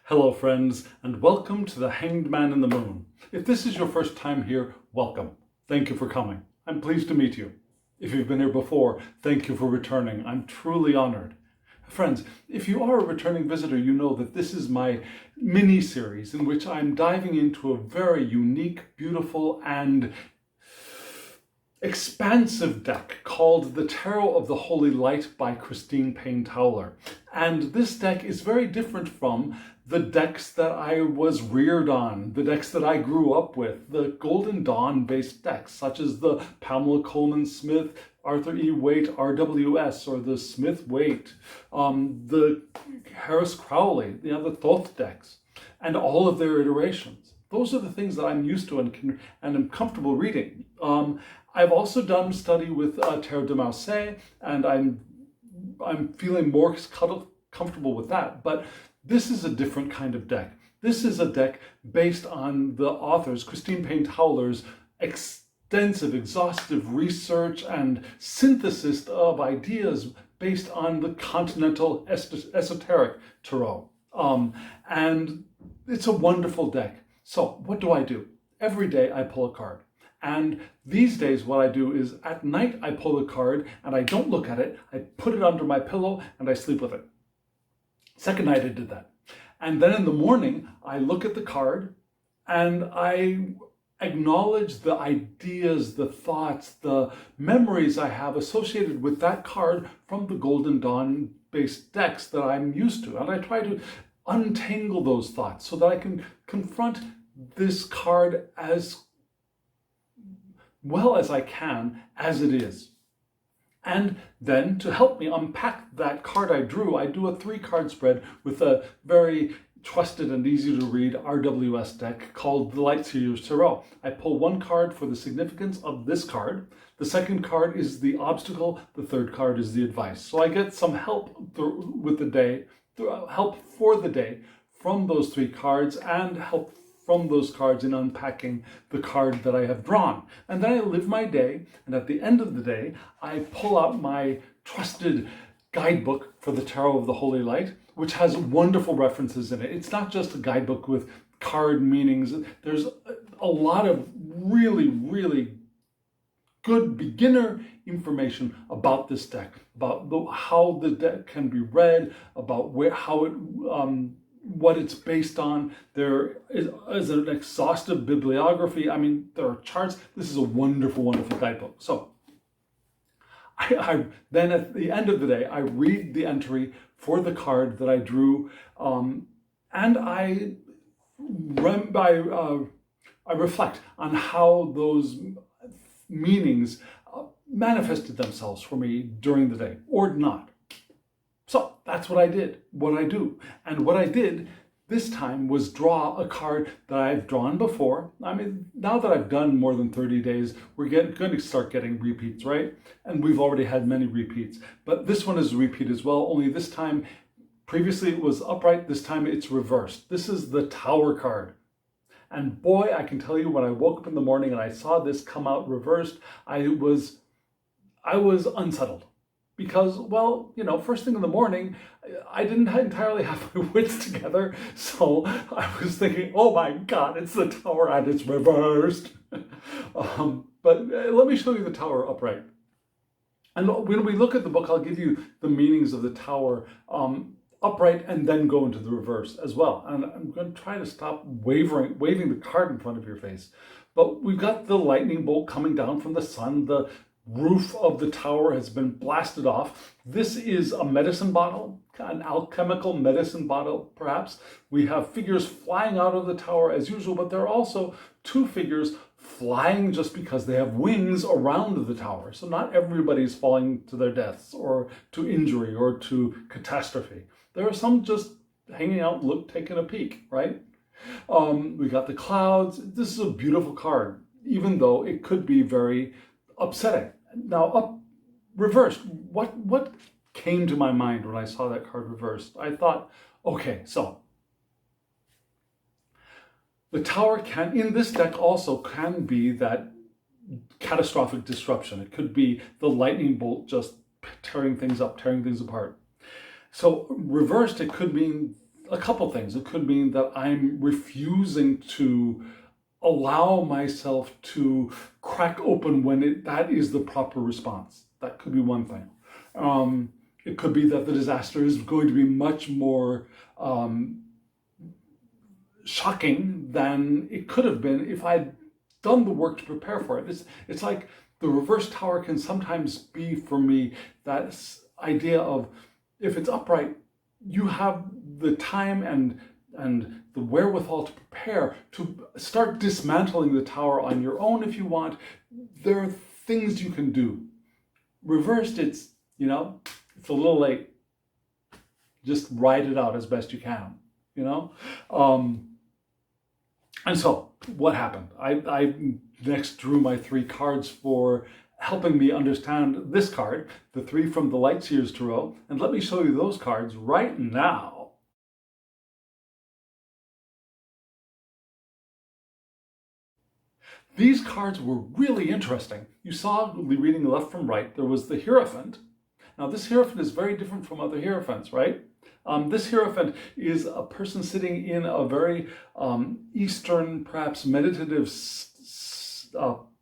Hello friends, and welcome to the Hanged Man in the Moon. If this is your first time here, welcome. Thank you for coming. I'm pleased to meet you. If you've been here before, thank you for returning. I'm truly honored. Friends, if you are a returning visitor, you know that this is my mini-series in which I'm diving into a very unique, beautiful, and expansive deck called the Tarot of the Holy Light by Christine Payne-Towler. And this deck is very different from the decks that I was reared on, the decks that I grew up with, the Golden Dawn based decks, such as the Pamela Coleman Smith, Arthur E. Waite RWS, or the Smith Waite, the Harris Crowley, the Thoth decks, and all of their iterations. Those are the things that I'm used to and am comfortable reading. I've also done study with Tarot de Marseille, and I'm feeling more comfortable with that. But this is a different kind of deck. This is a deck based on the author's, Christine Payne-Towler's, extensive, exhaustive research and synthesis of ideas based on the continental esoteric tarot. And it's a wonderful deck. So what do? Every day I pull a card. And these days what I do is at night I pull a card and I don't look at it. I put it under my pillow and I sleep with it. Second night I did that. And then in the morning I look at the card and I acknowledge the ideas, the thoughts, the memories I have associated with that card from the Golden Dawn based decks that I'm used to. And I try to untangle those thoughts so that I can confront this card as well as I can as it is. And then to help me unpack that card I drew, I do a 3-card spread with a very trusted and easy to read RWS deck called the Light Seer's Tarot. I pull one card for the significance of this card. The second card is the obstacle. The third card is the advice. So I get some help with the day, help for the day from those 3 cards and help from those cards in unpacking the card that I have drawn. And then I live my day, and at the end of the day, I pull out my trusted guidebook for the Tarot of the Holy Light, which has wonderful references in it. It's not just a guidebook with card meanings. There's a lot of really, really good beginner information about this deck, about how the deck can be read, about what it's based on. There is an exhaustive bibliography. I mean, there are charts. This is a wonderful, wonderful guidebook. So I then at the end of the day, I read the entry for the card that I drew, and I reflect on how those meanings manifested themselves for me during the day, or not. So that's what I did, what I do. And what I did this time was draw a card that I've drawn before. I mean, now that I've done more than 30 days, we're going to start getting repeats, right? And we've already had many repeats. But this one is a repeat as well, only this time, previously it was upright, this time it's reversed. This is the Tower card. And boy, I can tell you, when I woke up in the morning and I saw this come out reversed, I was unsettled. Because, well, first thing in the morning, I didn't entirely have my wits together. So I was thinking, oh my God, it's the Tower and it's reversed. But let me show you the Tower upright. And when we look at the book, I'll give you the meanings of the Tower upright and then go into the reverse as well. And I'm going to try to stop waving the card in front of your face. But we've got the lightning bolt coming down from the sun. The roof of the tower has been blasted off. This is a medicine bottle, an alchemical medicine bottle, perhaps. We have figures flying out of the tower as usual, but there are also 2 figures flying just because they have wings around the tower. So not everybody's falling to their deaths or to injury or to catastrophe. There are some just hanging out, taking a peek, right? We got the clouds. This is a beautiful card, even though it could be very upsetting. Now, reversed, what came to my mind when I saw that card reversed? I thought, okay, so the Tower in this deck also can be that catastrophic disruption. It could be the lightning bolt just tearing things up, tearing things apart. So reversed, it could mean a couple things. It could mean that I'm refusing to allow myself to crack open when that is the proper response. That could be one thing. It could be that the disaster is going to be much more shocking than it could have been if I'd done the work to prepare for it. It's like the reverse tower can sometimes be, for me, that idea of, if it's upright, you have the time and the wherewithal to prepare to start dismantling the tower on your own if you want. There are things you can do. Reversed, it's a little late. Just ride it out as best you can, And so what happened? I next drew my 3 cards for helping me understand this card, the 3 from the Lightseers Tarot, and let me show you those cards right now. These cards were really interesting. You saw, reading left from right, there was the Hierophant. Now this Hierophant is very different from other Hierophants, right? This Hierophant is a person sitting in a very Eastern, perhaps meditative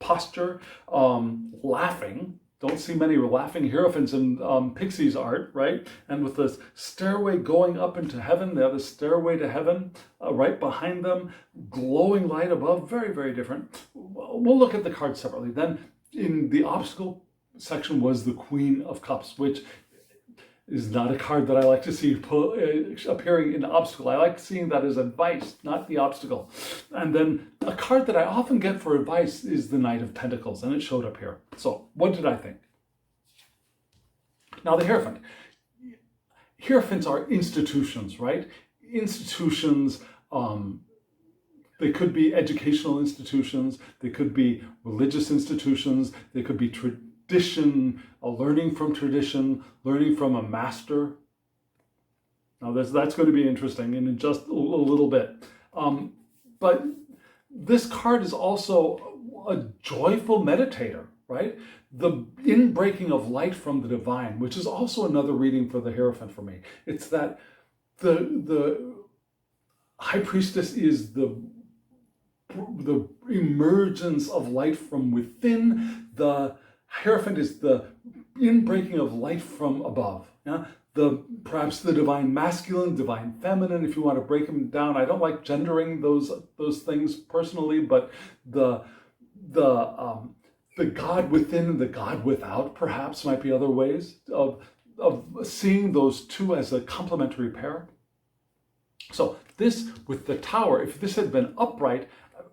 posture, laughing. Don't see many laughing Hierophants in Pixie's art, right? And with this stairway going up into heaven, they have a stairway to heaven right behind them, glowing light above, very, very different. We'll look at the cards separately. Then in the obstacle section was the Queen of Cups, which is not a card that I like to see appearing in obstacle. I like seeing that as advice, not the obstacle. And then a card that I often get for advice is the Knight of Pentacles, and it showed up here. So what did I think? Now the Hierophant. Hierophants are institutions, right? Institutions, they could be educational institutions, they could be religious institutions, they could be tradition, learning from tradition, learning from a master. Now that's going to be interesting in just a little bit. But this card is also a joyful meditator, right? The inbreaking of light from the divine, which is also another reading for the Hierophant for me. It's that the High Priestess is the emergence of light from within. The Hierophant is the inbreaking of light from above. Yeah? Perhaps the divine masculine, divine feminine, if you want to break them down. I don't like gendering those things personally, but the God within and the God without, perhaps, might be other ways of seeing those two as a complementary pair. So this with the tower, if this had been upright,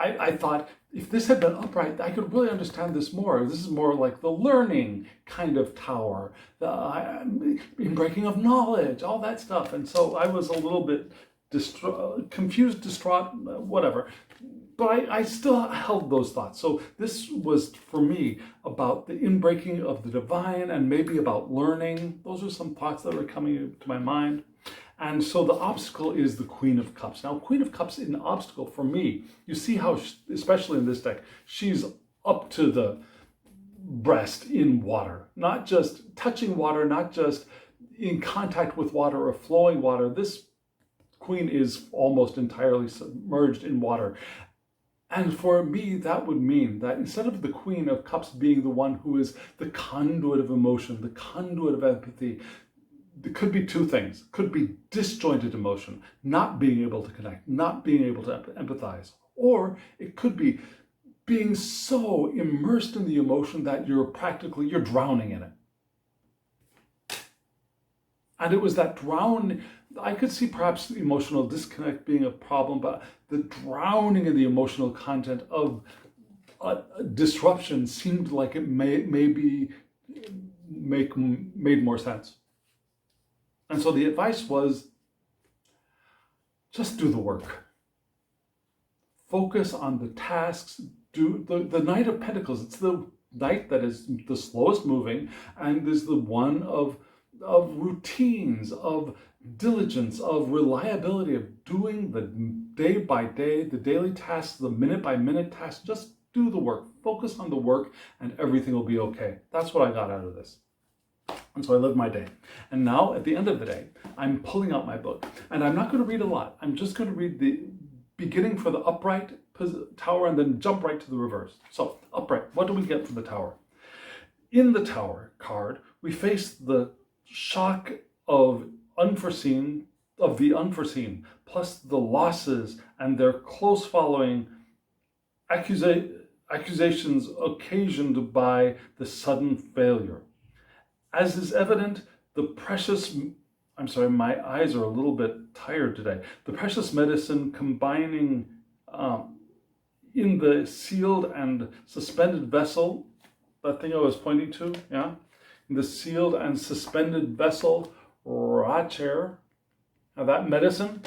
I thought, if this had been upright, I could really understand this more. This is more like the learning kind of tower, the inbreaking of knowledge, all that stuff. And so I was a little bit confused, distraught, whatever. But I still held those thoughts. So this was, for me, about the inbreaking of the divine and maybe about learning. Those are some thoughts that were coming to my mind. And so the obstacle is the Queen of Cups. Now, Queen of Cups in the obstacle, for me, you see how, especially in this deck, she's up to the breast in water. Not just touching water, not just in contact with water or flowing water. This Queen is almost entirely submerged in water. And for me, that would mean that instead of the Queen of Cups being the one who is the conduit of emotion, the conduit of empathy, it could be two things. It could be disjointed emotion, not being able to connect, not being able to empathize. Or it could be being so immersed in the emotion that you're drowning in it. And it was that drown. I could see perhaps emotional disconnect being a problem, but the drowning in the emotional content of a disruption seemed like it made more sense. And so the advice was, just do the work. Focus on the tasks. Do the Knight of Pentacles. It's the knight that is the slowest moving and is the one of routines, of diligence, of reliability, of doing the day by day, the daily tasks, the minute by minute tasks. Just do the work. Focus on the work and everything will be okay. That's what I got out of this. And so I lived my day. And now at the end of the day, I'm pulling out my book. And I'm not going to read a lot. I'm just going to read the beginning for the upright tower and then jump right to the reverse. So upright, what do we get from the tower? In the tower card, we face the shock of the unforeseen, plus the losses and their close following accusations occasioned by the sudden failure. As is evident, my eyes are a little bit tired today. The precious medicine combining in the sealed and suspended vessel, that thing I was pointing to, yeah? In the sealed and suspended vessel, Racher. Now that medicine,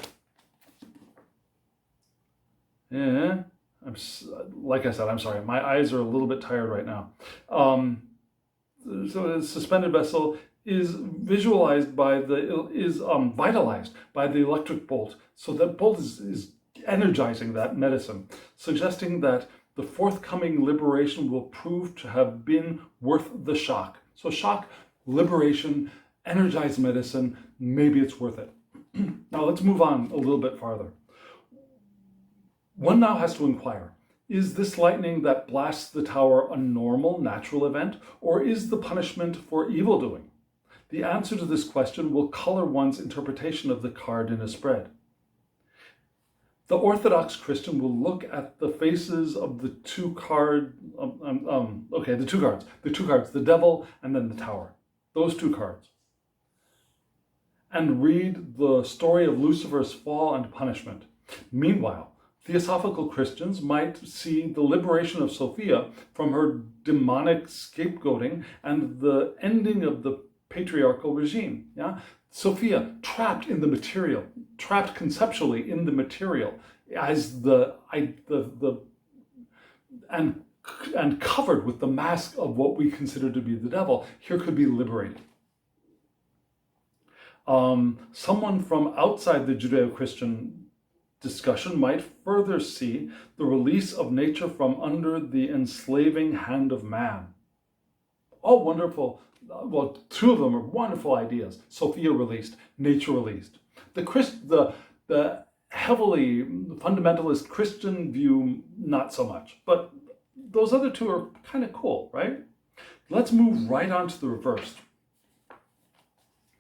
yeah, like I said, I'm sorry, my eyes are a little bit tired right now. So the suspended vessel is vitalized by the electric bolt. So that bolt is energizing that medicine, suggesting that the forthcoming liberation will prove to have been worth the shock. So shock, liberation, energized medicine, maybe it's worth it. Now let's move on a little bit farther. One now has to inquire, is this lightning that blasts the tower a normal, natural event, or is the punishment for evildoing? The answer to this question will color one's interpretation of the card in a spread. The Orthodox Christian will look at the faces of the two cards, the devil and then the tower, those two cards, and read the story of Lucifer's fall and punishment. Meanwhile, Theosophical Christians might see the liberation of Sophia from her demonic scapegoating and the ending of the patriarchal regime. Yeah? Sophia trapped in the material, trapped conceptually in the material, as and covered with the mask of what we consider to be the devil, here could be liberated. Someone from outside the Judeo-Christian discussion might further see the release of nature from under the enslaving hand of man. All wonderful, well, two of them are wonderful ideas. Sophia released, nature released. The heavily fundamentalist Christian view, not so much. But those other two are kind of cool, right? Let's move right on to the reverse.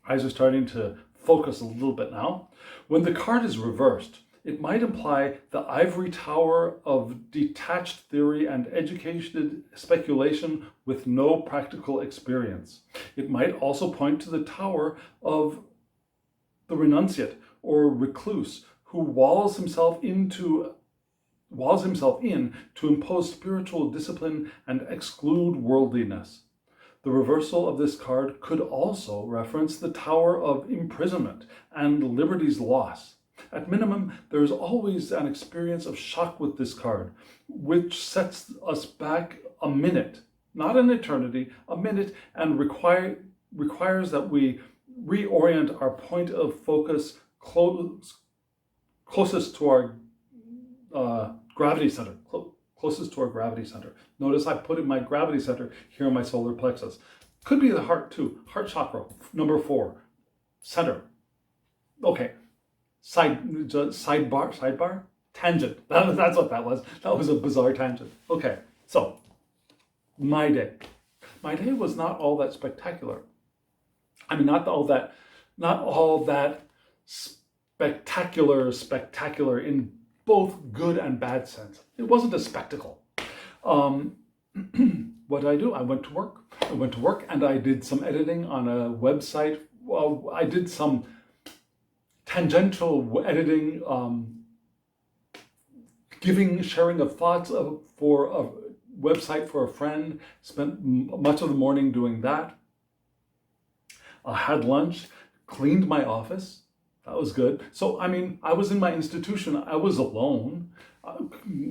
Eyes are starting to focus a little bit now. When the card is reversed, it might imply the ivory tower of detached theory and educated speculation with no practical experience. It might also point to the tower of the renunciate or recluse who walls himself in to impose spiritual discipline and exclude worldliness. The reversal of this card could also reference the tower of imprisonment and liberty's loss. At minimum, there is always an experience of shock with this card, which sets us back a minute, not an eternity, a minute, and requires that we reorient our point of focus closest to our gravity center. Closest to our gravity center. Notice I put in my gravity center here in my solar plexus. Could be the heart too. Heart chakra, number 4. Center. Okay. Sidebar? Tangent. That's what that was. That was a bizarre tangent. Okay. So, my day. My day was not all that spectacular. I mean, not all that spectacular in both good and bad sense. It wasn't a spectacle. What did I do? I went to work and I did some editing on a website. Well, I did some tangential editing, sharing of thoughts for a website for a friend. Spent much of the morning doing that. I had lunch, cleaned my office. That was good. So, I mean, I was in my institution. I was alone.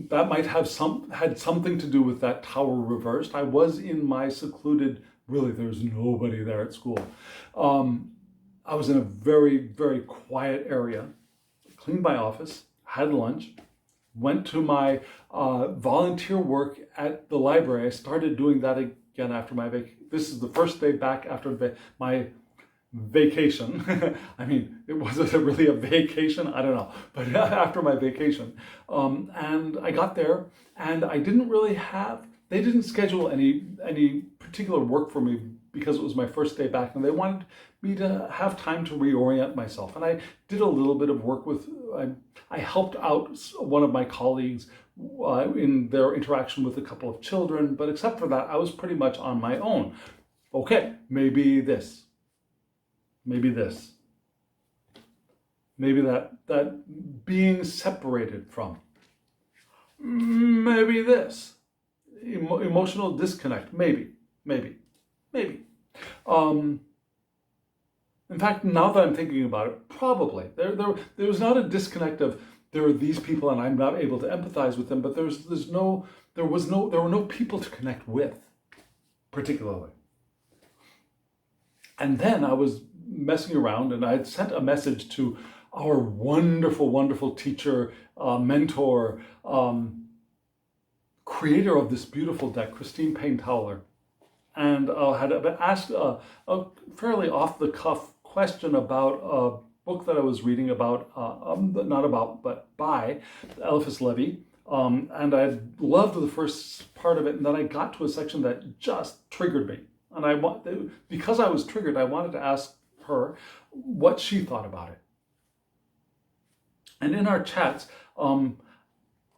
That might have had something to do with that tower reversed. I was in my secluded, really, there's nobody there at school. I was in a very, very quiet area. Cleaned my office, had lunch, went to my volunteer work at the library. I started doing that again after my this is the first day back after my vacation. I mean, was it really a vacation? I don't know, but after my vacation, and I got there, and I didn't really have. They didn't schedule any particular work for me because it was my first day back, and they wanted me to have time to reorient myself. And I did a little bit of work with. I helped out one of my colleagues in their interaction with a couple of children, but except for that, I was pretty much on my own. Okay, maybe this. Maybe this. Maybe that being separated from. Maybe this. Emotional disconnect. Maybe. In fact, now that I'm thinking about it, probably there was not a disconnect of there are these people and I'm not able to empathize with them, but there were no people to connect with, particularly. And then I was messing around, and I had sent a message to our wonderful, wonderful teacher, mentor, creator of this beautiful deck, Christine Payne-Towler, and had asked a fairly off-the-cuff question about a book that I was reading about, not about, but by Eliphas Levi. And I loved the first part of it, and then I got to a section that just triggered me. And because I was triggered, I wanted to ask her what she thought about it. And in our chats, I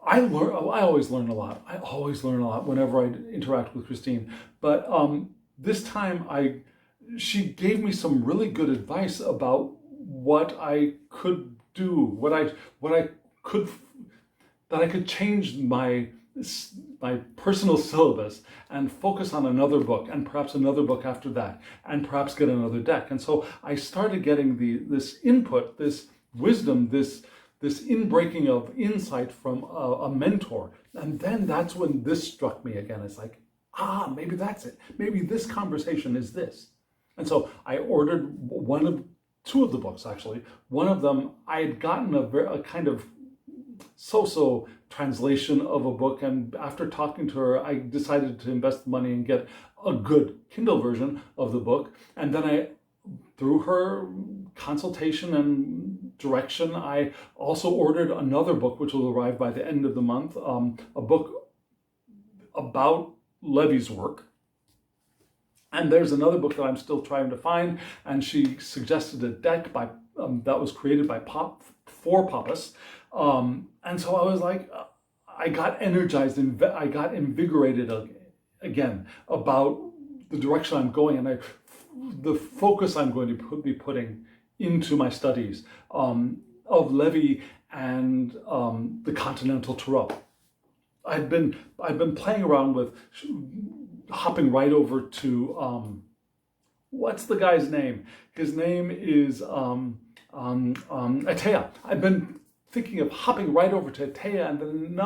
always learn a lot. I always learn a lot whenever I interact with Christine. But this time, she gave me some really good advice about what I could do, that I could change my personal syllabus and focus on another book, and perhaps another book after that, and perhaps get another deck. And so I started getting this input, this wisdom, this inbreaking of insight from a mentor. And then that's when this struck me again. It's like, maybe that's it. Maybe this conversation is this. And so I ordered two of the books, actually. One of them, I had gotten a kind of so-so translation of a book, and after talking to her, I decided to invest the money and get a good Kindle version of the book. And then through her consultation and direction, I also ordered another book, which will arrive by the end of the month, a book about Levi's work. And there's another book that I'm still trying to find, and she suggested a deck that was created by for Pappas. And so I was like, I got energized and I got invigorated again about the direction I'm going, and the focus I'm going to be putting into my studies of Levi and the Continental Tarot. I've been playing around with hopping right over to what's the guy's name? His name is Atea. I've been thinking of hopping right over to Atea, and then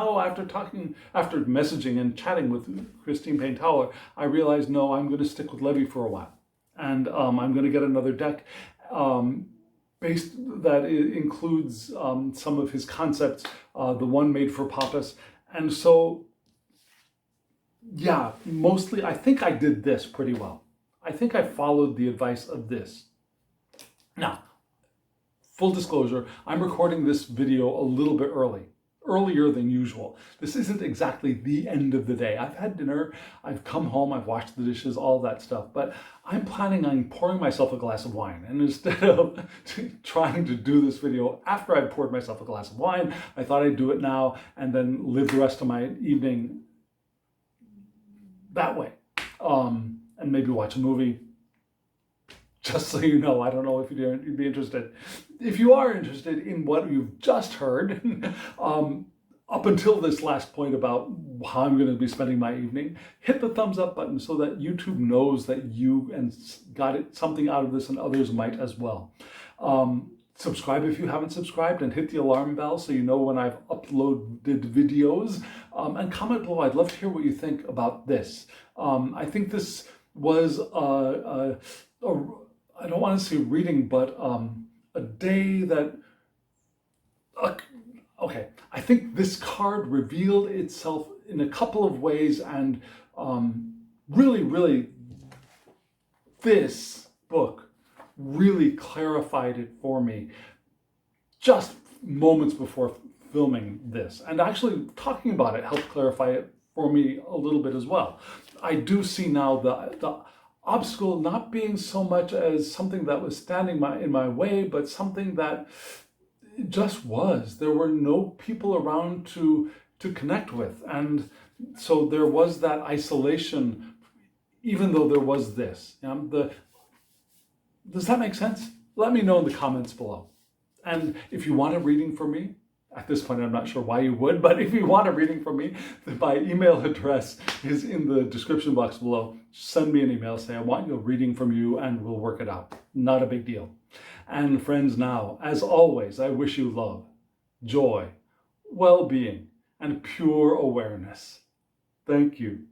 after messaging and chatting with Christine Payne-Towler, I realized no, I'm going to stick with Levi for a while, and I'm going to get another deck that includes some of his concepts, the one made for Pappas, and so yeah, mostly I think I did this pretty well. I think I followed the advice of this. Now, full disclosure, I'm recording this video a little bit earlier than usual. This isn't exactly the end of the day. I've had dinner, I've come home, I've washed the dishes, all that stuff, but I'm planning on pouring myself a glass of wine. And instead of trying to do this video after I've poured myself a glass of wine, I thought I'd do it now and then live the rest of my evening that way. And maybe watch a movie. Just so you know, I don't know if you'd be interested. If you are interested in what you've just heard, up until this last point about how I'm going to be spending my evening, hit the thumbs up button so that YouTube knows that you got something out of this and others might as well. Subscribe if you haven't subscribed, and hit the alarm bell so you know when I've uploaded videos. And comment below. I'd love to hear what you think about this. I think this was I don't want to say reading, but a day that, okay, I think this card revealed itself in a couple of ways, and really, this book really clarified it for me just moments before filming this. And actually talking about it helped clarify it for me a little bit as well. I do see now the obstacle not being so much as something that was standing in my way, but something that just was. There were no people around to connect with. And so there was that isolation, even though there was this. Does that make sense? Let me know in the comments below. And if you want a reading from me, at this point I'm not sure why you would, but if you want a reading from me, my email address is in the description box below. Send me an email, say I want a reading from you, and we'll work it out. Not a big deal. And friends, now, as always, I wish you love, joy, well-being, and pure awareness. Thank you.